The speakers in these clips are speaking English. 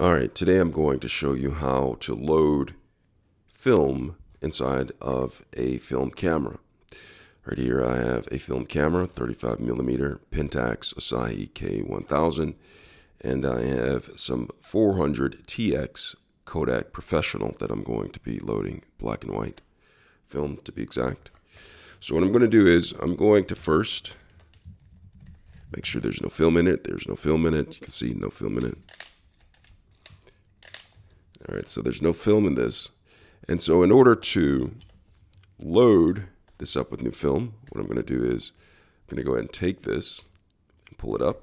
Alright, today I'm going to show you how to load film inside of a film camera. Right here I have a film camera, 35mm Pentax K1000, and I have some 400 TX Kodak Professional that I'm going to be loading, black and white film to be exact. So what I'm going to do is I'm going to first make sure there's no film in it. There's no film in it. You can see no film in it. Alright, so there's no film in this. And so in order to load this up with new film, what I'm going to do is I'm going to go ahead and take this and pull it up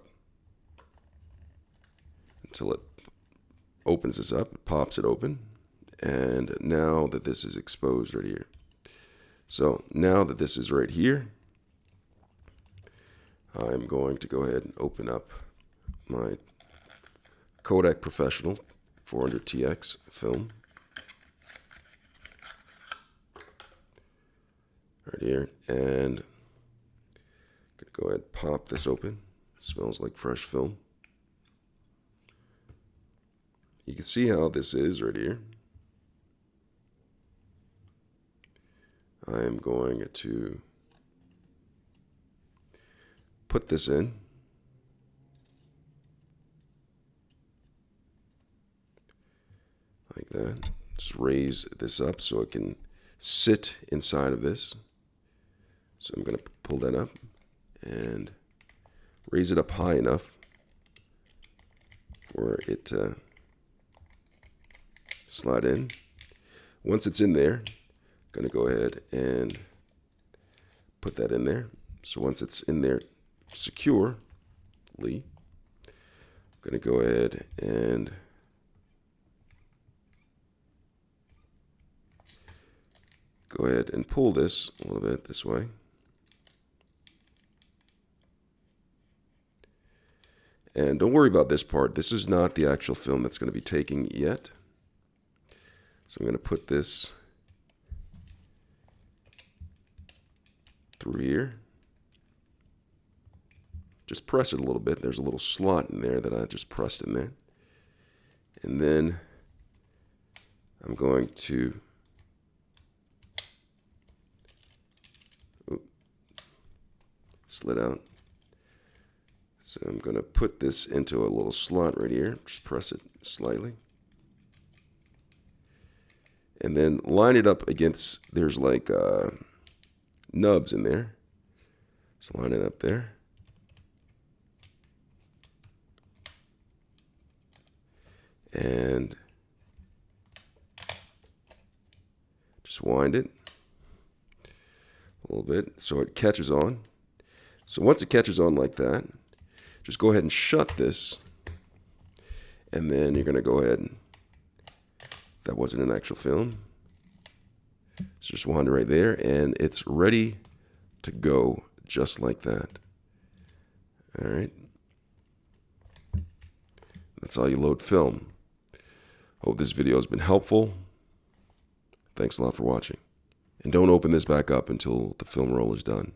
until it opens this up. It pops it open. And now that this is exposed right here. So now that this is right here, I'm going to go ahead and open up my Kodak Professional 400 TX film right here, and I'm gonna go ahead and pop this open. It smells like fresh film. You can see how this is right here. I am going to put this in. Like that. Just raise this up so it can sit inside of this. So I'm going to pull that up and raise it up high enough for it to slide in. Once it's in there, I'm going to go ahead and put that in there. So once it's in there securely, I'm going to go ahead and pull this a little bit this way. And don't worry about this part. This is not the actual film that's going to be taking yet. So I'm going to put this through here. Just press it a little bit. There's a little slot in there that I just pressed in there. And then I'm going to slid out. So I'm going to put this into a little slot right here. Just press it slightly. And then line it up against, there's like nubs in there. So line it up there. And just wind it a little bit so it catches on. So once it catches on like that, just go ahead and shut this, and then you're going to go ahead and, that wasn't an actual film, so just wind it right there, and it's ready to go just like that. Alright, that's how you load film. Hope this video has been helpful. Thanks a lot for watching. And don't open this back up until the film roll is done.